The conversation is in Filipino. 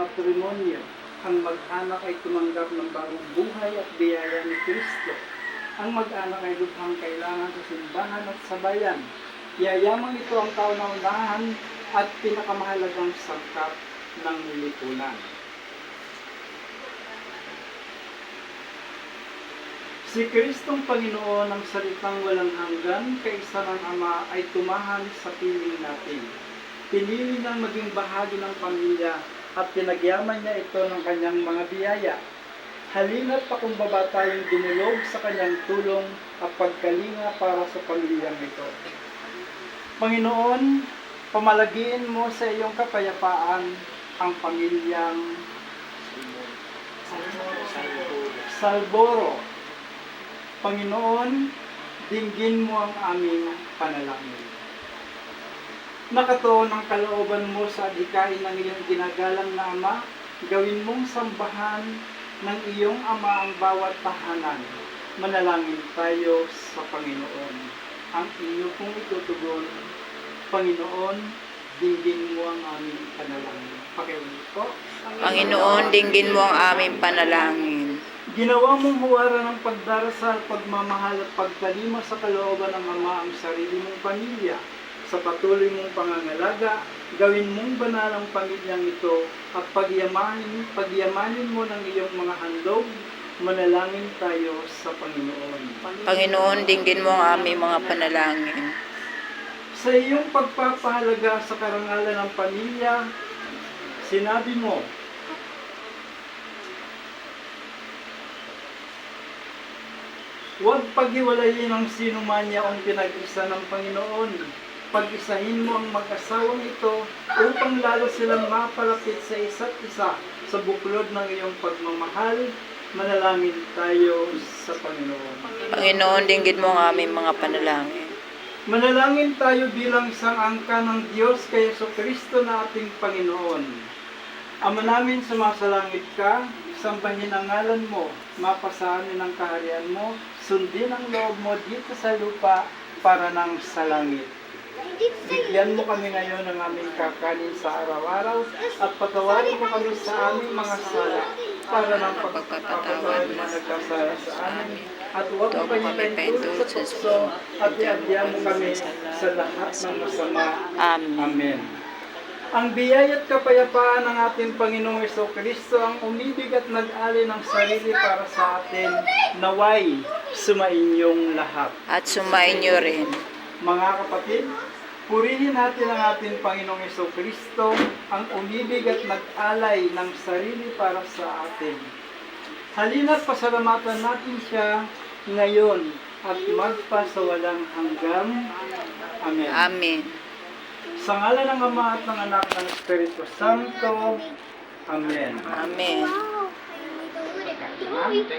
matrimonyo, ang mag-anak ay tumanggap ng bagong buhay at biyaya ni Kristo. Ang mag-anak ay lubhang kailangan sa simbahan at sa bayan. Yayamang ito ang kauna-unahan at pinakamahalagang sangkap ng lipunan. Si Kristong Panginoon ang salitang walang hanggan, kaisa ng Ama ay tumahan sa piling natin. Pinili niyang maging bahagi ng pamilya at pinagyaman niya ito ng kanyang mga biyaya. Halina't pakumbaba tayong dumulog sa kanyang tulong at pagkalinga para sa pamilyang ito. Panginoon, pamalagiin mo sa iyong kapayapaan ang pamilyang Salboro. Panginoon, dinggin mo ang aming panalangin. Nakatuon ang kalooban mo sa adhikain ng iyong ginagalang na Ama, gawin mong sambahan ng iyong Ama ang bawat tahanan. Manalangin tayo sa Panginoon. Ang iyo kong itutugon, Panginoon, dinggin mo ang aming panalangin. Pakiulit po. Panginoon, dinggin mo ang aming panalangin. Ginawa mong huwara ng pagdarasal, pagmamahal at pagkalima sa kalooban ng Ama ang sarili mong pamilya. Sa patuloy mong pangangalaga, gawin mong banal ang pamilyang ito at pagyamanin mo ng iyong mga handog. Manalangin tayo sa Panginoon. Panginoon, dinggin mo ang aming mga panalangin. Sa iyong pagpapahalaga sa karangalan ng pamilya, sinabi mo, huwag paghiwalayin ang sinuman niya ang pinag-isa ng Panginoon. Pag-isahin mo ang mag-asawang ito upang lalo silang mapalapit sa isa't isa sa buklod ng iyong pagmamahal. Manalangin tayo sa Panginoon. Panginoon, dinggin mo ang aming mga panalangin. Manalangin tayo bilang isang angka ng Diyos kay Jesucristo na ating Panginoon. Ama namin, sumasalangit ka, sambahin ang ngalan mo, mapasanin ang kaharian mo, sundin ang loob mo dito sa lupa para nang sa langit. Bigyan mo kami ngayon ng aming kakanin sa araw-araw at patawarin mo kami sa aming mga sala para ng pagpapatawad na nagkasala sa amin. At huwag mo kami paintulot sa tukso at iadya mo kami sa lahat ng masama. Amen. Ang biyaya at kapayapaan ng ating Panginoong Jesucristo ang umibig at nag-alay ng sarili para sa atin, naway sumainyong lahat. At sumainyo rin. Mga kapatid, purihin natin ang ating Panginoong Jesucristo, ang umibig at nag-alay ng sarili para sa atin. Halina't pasalamatan natin siya ngayon at magpasawalang hanggang. Amen. Amen. Sa ngalan ng Ama at ng Anak ng Espiritu Santo. Amen. Amen. Amen.